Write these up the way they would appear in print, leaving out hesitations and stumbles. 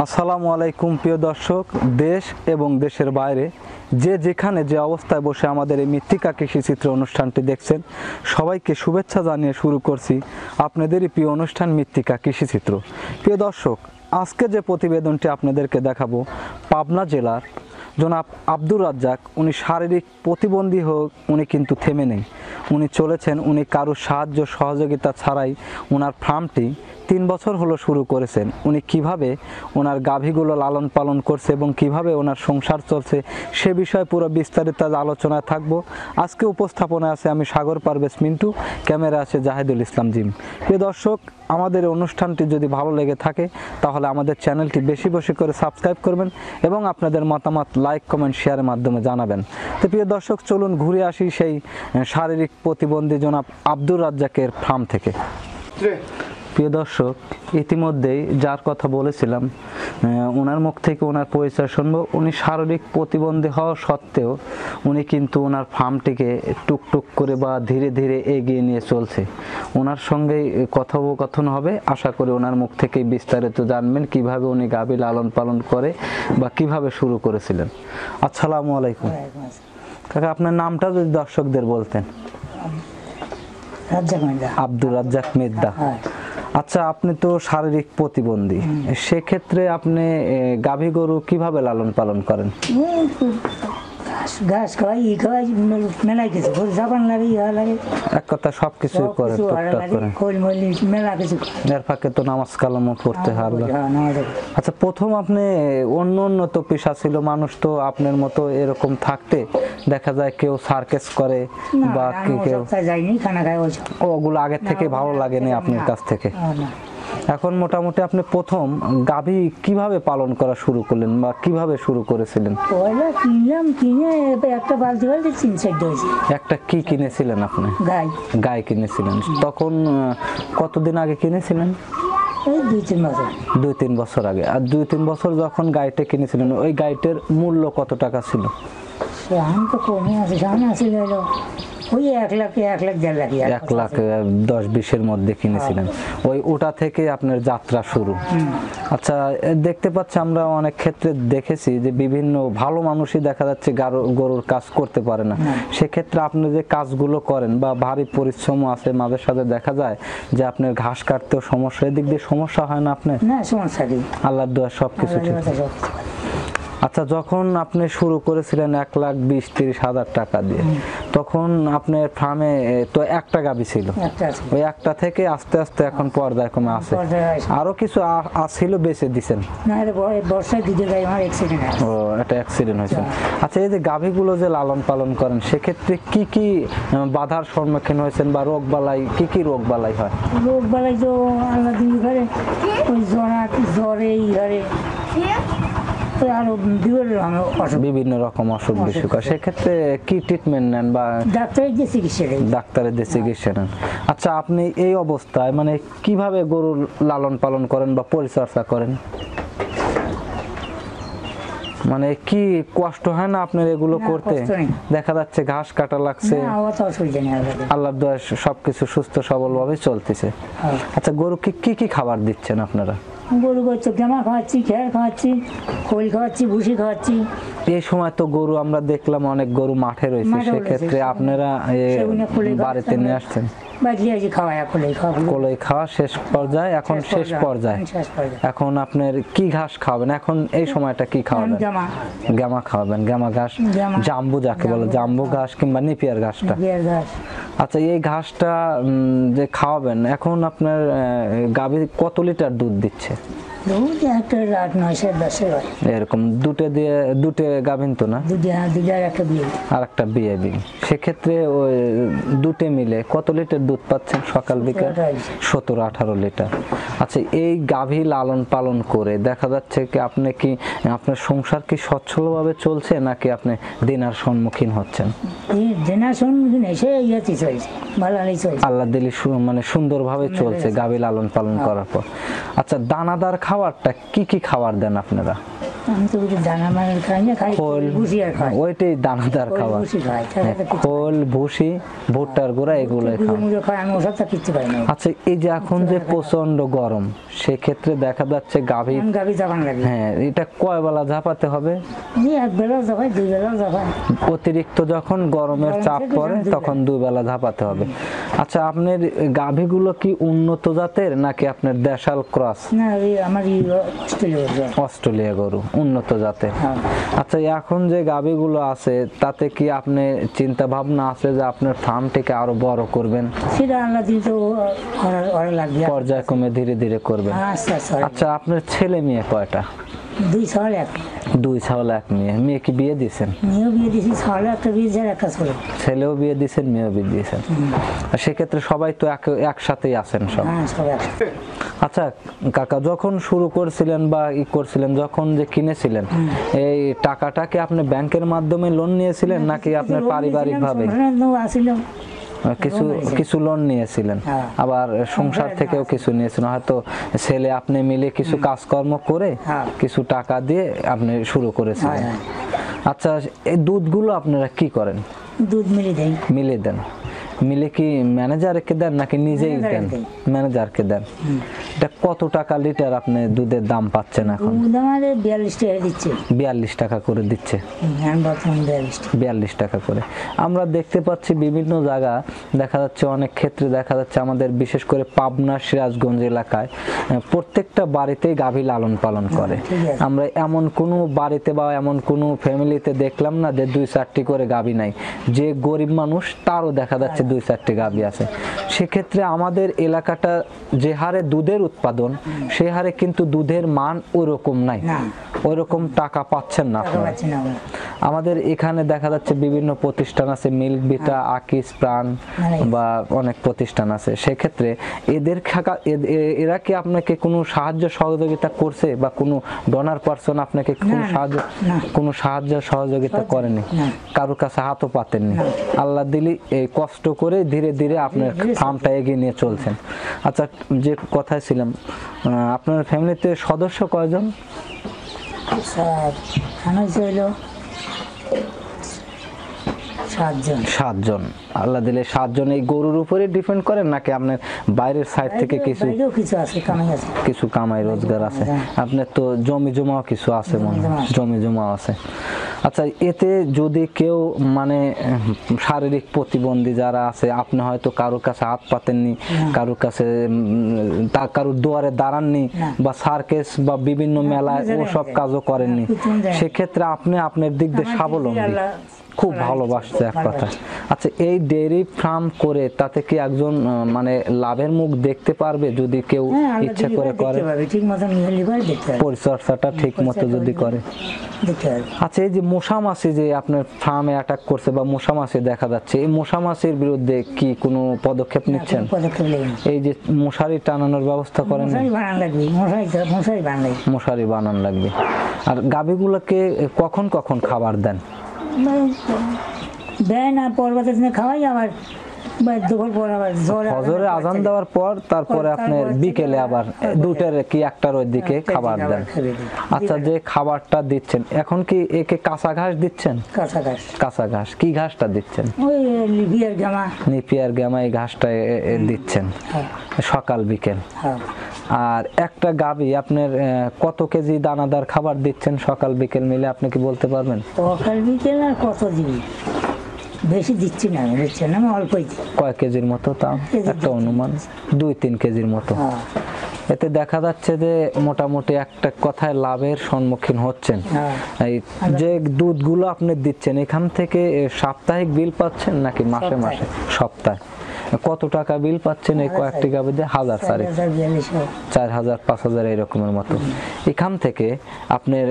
আসসালামু আলাইকুম প্রিয় দর্শক, দেশ এবং দেশের বাইরে যে যেখানে যে অবস্থায় বসে আমাদের এই মৃত্তিকা কৃষিচিত্র অনুষ্ঠানটি দেখছেন, সবাইকে শুভেচ্ছা জানিয়ে শুরু করছি আপনাদেরই প্রিয় অনুষ্ঠান মৃত্তিকা কৃষিচিত্র। প্রিয় দর্শক, আজকে যে প্রতিবেদনটি আপনাদেরকে দেখাবো, পাবনা জেলার জনাব আব্দুর রাজ্জাক, উনি শারীরিক প্রতিবন্ধী হোক, উনি কিন্তু থেমে নেই, উনি চলেছেন। উনি কারোর সাহায্য সহযোগিতা ছাড়াই ওনার ফার্মটি 3 বছর হলো শুরু করেছেন। উনি কিভাবে ওনার গাভীগুলো লালন পালন করছে এবং কিভাবে ওনার সংসার চলছে সে বিষয়ে পুরো বিস্তারিত আলোচনায় থাকবো। আজকে উপস্থাপনায় আছে আমি সাগর পারভেজ মিন্টু, ক্যামেরা আছে জাহিদুল ইসলাম জিম। প্রিয় দর্শক, আমাদের অনুষ্ঠানটি যদি ভালো লেগে থাকে তাহলে আমাদের চ্যানেলটি বেশি বেশি করে সাবস্ক্রাইব করবেন এবং আপনাদের মতামত লাইক কমেন্ট শেয়ারের মাধ্যমে জানাবেন। তো প্রিয় দর্শক, চলুন ঘুরে আসি সেই শারীরিক প্রতিবন্ধী জনাব আব্দুর রাজ্জাকের ফার্ম থেকে। প্রিয় দর্শক, ইতিমধ্যেই যার কথা বলেছিলাম ওনার মুখ থেকে ওনার পরিচয় শুনবো। উনি শারীরিক প্রতিবন্ধী হওয়া সত্ত্বেও উনি কিন্তু ওনার ফার্মটিকে টুকটুক করে বা ধীরে ধীরে এগিয়ে নিয়ে চলছে। ওনার সঙ্গে কথোপকথন হবে, আশা করি ওনার মুখ থেকেই বিস্তারিত জানবেন কিভাবে উনি গাভী লালন পালন করে বা কিভাবে শুরু করেছিলেন। আসসালামু আলাইকুম কাকা, আপনার নামটা যদি দর্শকদের বলতেন। আব্দুর রাজ্জাক মিদ্দা। আচ্ছা, আপনি তো শারীরিক প্রতিবন্ধী, সেক্ষেত্রে আপনি গাভী গরু কিভাবে লালন পালন করেন? ঘাস খাওয়াই খাওয়াই মেলাই কিছু জাপান লাগে, ইহা লাগে, এক কথা সবকিছু করে টুকটাক করে মেলা কিছু। এর ফাঁকে তো নামাজ কালামও পড়তে হবে। আচ্ছা, প্রথম আপনি অন্য তো পেশা ছিল, মানুষ তো আপনার মতো এরকম থাকতে দেখা যায় কেউ সার্কেস করে বা কেউ যায়নি, খানা খায়, ওগুলো আগের থেকে ভালো লাগেনি আপনার কাছ থেকে। এখন মোটামুটি আপনি প্রথম গাভী কিভাবে পালন করা শুরু করলেন বা কিভাবে শুরু করেছিলেন? একটা বালতি বালতি 3-4 হয়েছে। একটা কি কিনেছিলেন আপনি? গাই কিনেছিলেন। তখন কতদিন আগে কিনেছিলেন? 2-3 বছর আগে। আর 2-3 বছর যখন গাইটা কিনেছিলেন, ওই গাইটার মূল্য কত টাকা ছিল? তো কমই আছে, সামনে আসলে ওই 1 লাখ 1.5 লাখ 10-20-এর মধ্যে কিনেছিলেন। ওটা থেকে আপনার যাত্রা শুরু। আচ্ছা, দেখতে পাচ্ছি আমরা অনেক ক্ষেত্রে দেখেছি যে বিভিন্ন ভালো মানুষই দেখা যাচ্ছে গরুর কাজ করতে পারে না। সেক্ষেত্রে আপনি যে কাজগুলো করেন বা ভারী পরিশ্রম আছে, মাঝে সাথে দেখা যায় যে আপনার ঘাস কাটতেও সমস্যা, এদিক দিয়ে সমস্যা হয় না আপনার? না, সমস্যা নেই, আল্লাহর দোয়া সবকিছু ঠিক। আচ্ছা, যখন আপনি শুরু করেছিলেন 1,20,30 হাজার টাকা দিয়ে, তখন আপনার ফার্মে তো একটা গাভী ছিল, ওই একটা থেকে আস্তে আস্তে এখন পর্যায় কমে আছে, আরো কিছু ছিল বেঁচে দিচ্ছেন? ও, এটা অ্যাক্সিডেন্ট হয়েছে। আচ্ছা, এই যে গাভীগুলো যে লালন পালন করেন, সেক্ষেত্রে কি কি বাধার সম্মুখীন হয়েছেন বা রোগ বালাই, কি রোগ বালাই হয়? রোগ বালাই তো আল্লাহ দিলি ঘরে, ওই জ্বরে ঘরে বিভিন্ন রকম অসুখ বিসুখ। সেক্ষেত্রে কি ট্রিটমেন্ট নেন বা ডাক্তারের যে চিকিৎসা নেন? আচ্ছা, আপনি এই অবস্থায় মানে কিভাবে গরু লালন পালন করেন বা পরিচর্যা করেন? মানে কি কষ্ট হয় না আপনার এগুলো করতে? দেখা যাচ্ছে ঘাস কাটা লাগছে, আল্লাহর দোয়ায় সবকিছু সুস্থ সবল ভাবে চলতেছে। আচ্ছা, গরু কি খাবার দিচ্ছেন আপনারা? গরু করছে গেমা খাওয়াচ্ছি, খেয়ার খাওয়াচ্ছি, খোল খাওয়াচ্ছি, ভুসি খাওয়াচ্ছি। এই সময় তো গরু আমরা দেখলাম অনেক গরু মাঠে রয়েছে, সেক্ষেত্রে আপনারা বাড়িতে নিয়ে আসছেন? কলই খাওয়া শেষ পর্যায়ে, এখন শেষ পর্যায়ে। এখন আপনার কি ঘাস খাওয়াবেন এখন এই সময়টা? কি খাওয়াবেন? গেমা খাওয়াবেন, গেমা ঘাস, জাম্বু যাকে বলে, জাম্বু ঘাস কিংবা নেপিয়ার ঘাসটা। আচ্ছা, এই ঘাসটা যে খাওয়াবেন, এখন আপনার গাভী কত লিটার দুধ দিচ্ছে? এরকম দুটো গাভিন তো না, আর একটা বিয়ে। সেক্ষেত্রে ওই দুটো মিলে কত লিটার দুধ পাচ্ছেন সকাল বিকাল? 17-18 লিটার। আচ্ছা, এই গাভী লালন পালন করে দেখা যাচ্ছে কি আপনার সংসার কি সচ্ছলভাবে চলছে নাকি আপনি দিনার সম্মুখীন হচ্ছেন? আল্লাহ দিলি মানে সুন্দরভাবে চলছে গাভী লালন পালন করার পর। আচ্ছা, দানাদার খাবারটা কি খাবার দেন আপনারা? আমি তো ওই দানা মানে খাই না, খাই খোল ভুসি আর খাই। ওইটাই দানাদার ওই খাবার। ভুসি খাই, তাছাড়া তো কিছু খোল ভুসি ভুট্টার গুঁড়া এগুলো মুজো খাওয়া। মুজো খাই, আমি ওসবটা কিচ্ছু পাই না। আচ্ছা এই যে এখন যে প্রচন্ড গরম, সেক্ষেত্রে দেখা যাচ্ছে গাভী, আমি গাভী জাপান লাগে, হ্যাঁ এটা কয় বেলা ঝাপাতে হবে? এই এক বেলাও জাপাই, দুই বেলাও জাপাই। অতিরিক্ত যখন গরমের গরম চাপ থেকে পড়ে যখন দুই তখন 2 বেলা ঝাপাতে হবে। আচ্ছা আপনার গাভীগুলো কি উন্নত জাতের নাকি আপনার দেশাল ক্রস? না ওই আমার অস্ট্রেলিয়া। অস্ট্রেলিয়া গরু উন্নত জাতের। হ্যাঁ। আচ্ছা এখন যে গাভীগুলো আছে তাতে কি আপনি চিন্তা ভাবনা আছে যে আপনার ফার্মটিকে আরো বড় করবেন? সেটা আল্লাহ দিলে তো ওরা লাগবে, পর্যায়ক্রমে ধীরে ধীরে করবেন। আচ্ছা আচ্ছা। আচ্ছা আপনার ছেলে মেয়ে কয়টা? 2 ছাগল এক, 2 ছাগল 1 মেয়ে। মেয়ে কি বিয়ে দিয়েছেন? মেয়েও বিয়ে দিয়েছি, ছাগল একটা বিয়ে দিয়েছে আর একটা ছোট। ছেলেও বিয়ে দিয়েছেন, মেয়েও বিয়ে দিয়েছেন। আর সেক্ষেত্রে সবাই তো একসাথেই আছেন সব। হ্যাঁ সব একসাথে। আচ্ছা কাকা যখন শুরু করছিলেন বা করছিলেন, যখন যে কিনেছিলেন, এই টাকাটা কি আপনি ব্যাংকের মাধ্যমে লোন নিয়েছিলেন নাকি আপনার পারিবারিক ভাবে আসিল কিছু কিছু লোন নিয়েছিলেন? হ্যাঁ। আবার সংসার থেকেও কিছু নিয়েছিলেন, হয়তো ছেলে আপনি মিলে কিছু কাজকর্ম করে হ্যাঁ। কিছু টাকা দিয়ে আপনি শুরু করেছিলেন। হ্যাঁ, আচ্ছা এই দুধগুলো আপনারা কি করেন? দুধ মিলে দেয়। মিলে দেন? মিলে কি ম্যানেজারকে দেন নাকি নিজেই দেন? ম্যানেজারকে দেই। ম্যানেজারকে দেন। এটা কত টাকা লিটার আপনি দুধের দাম পাচ্ছেন এখন? দুধ আমাদের 42 টাকা দিচ্ছে, 42 টাকা করে দিচ্ছে। এখন বর্তমানে 42 টাকা। 42 টাকা করে। আমরা দেখতে পাচ্ছি বিভিন্ন জায়গা, দেখা যাচ্ছে অনেক ক্ষেত্রে দেখা যাচ্ছে আমাদের বিশেষ করে পাবনা সিরাজগঞ্জ এলাকায় প্রত্যেকটা বাড়িতেই গাভী লালন পালন করে। ঠিক আছে। আমরা এমন কোনো বাড়িতে বা এমন কোনো ফ্যামিলিতে দেখলাম না যে 2-4টি করে গাভী নাই। যে গরিব মানুষ তারও দেখা যাচ্ছে 2-4টি গাভী আছে। সেক্ষেত্রে আমাদের এলাকাটা যে হারে দুধের উৎপাদন, সে হারে কিন্তু দুধের মান ওরকম নাই, না। ওইরকম টাকা পাচ্ছেন না টাকা আপনারা। পাচ্ছি না আমরা। আমাদের এখানে দেখা যাচ্ছে বিভিন্ন প্রতিষ্ঠান আছে, মিল্ক ভিটা, আকিস, প্রাণ বা অনেক প্রতিষ্ঠান আছে। সেক্ষেত্রে এদের এরা কি আপনাকে কোনো সাহায্য সহযোগিতা করছে বা কোনো ডোনার পারসন আপনাকে কোনো না, সাহায্য না। কোনো সাহায্য সহযোগিতা করেনি? না। কারোর কাছে হাতও পাতেননি? না। আল্লাহ দিলি এই কষ্ট করে ধীরে ধীরে আপনার ধীরে ফার্মটা এগিয়ে নিয়ে চলছেন। আচ্ছা যে কথায় ছিলাম, আপনার ফ্যামিলিতে সদস্য কয়জন? স্যার খানা ছিল 7 জন। 7 জন। আল্লাহ দিলে 7 জন এই গরুর উপরে ডিপেন্ড করেন নাকি আপনার বাইরের সাইড থেকে কিছু বাইরেও কিছু আছে, কামাই আছে। কিছু কামাই রোজগার আছে? আপনার তো জমি জমাও কিছু আছে মনে হয়, জমি জমাও আছে। আচ্ছা এতে যদি কেউ মানে শারীরিক প্রতিবন্ধী যারা আছে, আপনি হয়তো কারোর কাছে হাত পাতেননি, কারোর কাছে কারোর দুয়ারে দাঁড়াননি, বা সার্কেস বা বিভিন্ন মেলায় ওসব কাজও করেননি, সেক্ষেত্রে আপনি আপনার দিক দিয়ে স্বাবলম্বী, খুব ভালোবাসছে এক কথা। আচ্ছা এই ডেইরি ফার্ম করে তাতে কি একজন মানে লাভের মুখ দেখতে পারবে যদি কেউ ইচ্ছা করে করে, ঠিক মতো পরিচর্যাটা ঠিক মতো যদি করে? আচ্ছা এই যে মশা মাছি যে আপনার ফার্মে অ্যাটাক করছে বা মশা মাছি দেখা যাচ্ছে, এই মশা মাছির বিরুদ্ধে কি কোনো পদক্ষেপ নিচ্ছেন? এই যে মশারি টানানোর ব্যবস্থা করেন? মশারি বানান লাগবে। আর গাভীগুলোকে কখন কখন খাবার দেন? দেয় না, পর্বতের দিনে খাওয়াই, আবার দুপুর পর আবার ফজরের আজান দেওয়ার পর তারপরে আপনার বিকেলে আবার 2টার কি 1টার ওই দিকে খাবার দেন। আচ্ছা যে খাবারটা দিচ্ছেন এখন কি একে কাঁচা ঘাস দিচ্ছেন? কাঁচা ঘাস। কাঁচা ঘাস কি ঘাসটা দিচ্ছেন? ওই লিপিয়ার গামা। নিপিয়ার গামা এই ঘাসটা দিচ্ছেন সকাল বিকেল। আর একটা গাভী আপনার কত কেজি দানাদার খাবার দিচ্ছেন সকাল বিকেল মিলে আপনি কি বলতে পারবেন? সকাল বিকেল আর কত দিবি, বেশি দিচ্ছি না, দিচ্ছি না, আমি অল্পই দিই। কয় কেজির মতো? তাও একটা অনুমান 2-3 কেজির মতো। এতে দেখা যাচ্ছে যে মোটামুটি একটা কথায় লাভের সম্মুখীন হচ্ছেন। এই যে দুধগুলো আপনি দিচ্ছেন এখান থেকে সাপ্তাহিক বিল পাচ্ছেন নাকি মাসে মাসে? সপ্তাহে। কত টাকা বিল পাচ্ছেন এই কয়েকটি গাভীতে? 1000 4,000-5,000 এরকমের মতো। এখান থেকে আপনার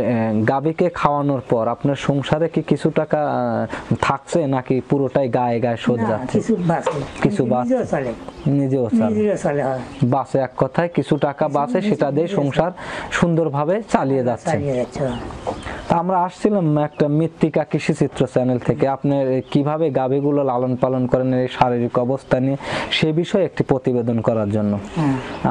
গাভীকে খাওয়ানোর পর আপনার সংসারে কি কিছু টাকা থাকছে নাকি পুরোটাই গায়ে গায়ে শোধ যাচ্ছে? কিছু নিজেও চলে বাসে, এক কথায় কিছু টাকা বাসে, সেটা দিয়ে সংসার সুন্দরভাবে চালিয়ে যাচ্ছে। তা আমরা আসছিলাম একটা মৃত্তিকা কৃষিচিত্র চ্যানেল থেকে, আপনার কিভাবে গাভীগুলো লালন পালন করেন এই শারীরিক অবস্থা নিয়ে সে বিষয়ে একটি প্রতিবেদন করার জন্য।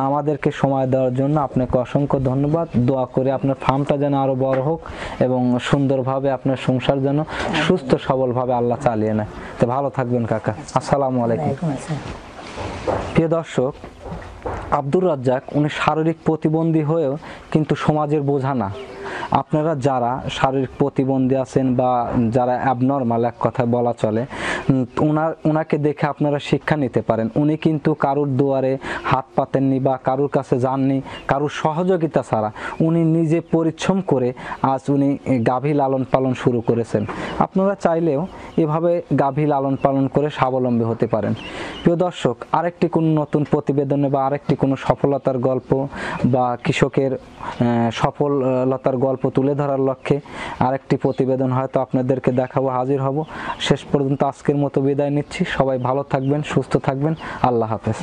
আমাদেরকে সময় দেওয়ার জন্য আপনাকে অসংখ্য ধন্যবাদ। দোয়া করে আপনার ফার্মটা যেন আরো বড় হোক এবং সুন্দরভাবে আপনার সংসার যেন সুস্থ সবলভাবে আল্লাহ চালিয়ে নেয়। তো ভালো থাকবেন কাকা, আসসালামু আলাইকুম। প্রিয় দর্শক, আব্দুর রাজ্জাক উনি শারীরিক প্রতিবন্ধী হয়েও কিন্তু সমাজের বোঝা না। আপনারা যারা শারীরিক প্রতিবন্ধী আছেন বা যারা অ্যাবনর্মাল এক কথায় বলা চলে, ওনাকে দেখে আপনারা শিক্ষা নিতে পারেন। উনি কিন্তু কারুর দুয়ারে হাত পাতেননি বা কারুর কাছে যাননি, কারুর সহযোগিতা ছাড়া উনি নিজে পরিশ্রম করে আজ উনি গাভী লালন পালন শুরু করেছেন। আপনারা চাইলেও এভাবে গাভী লালন পালন করে স্বাবলম্বী হতে পারেন। প্রিয় দর্শক, আরেকটি কোনো নতুন প্রতিবেদনে বা আরেকটি কোনো সফলতার গল্প বা কৃষকের সফলতার গল্প তুলে ধরার লক্ষ্যে আরেকটি প্রতিবেদন হয়তো আপনাদেরকে দেখাবো, হাজির হব। শেষ পর্যন্ত আজকের মতো বিদায় নিচ্ছি। সবাই ভালো থাকবেন, সুস্থ থাকবেন। আল্লাহ হাফেজ।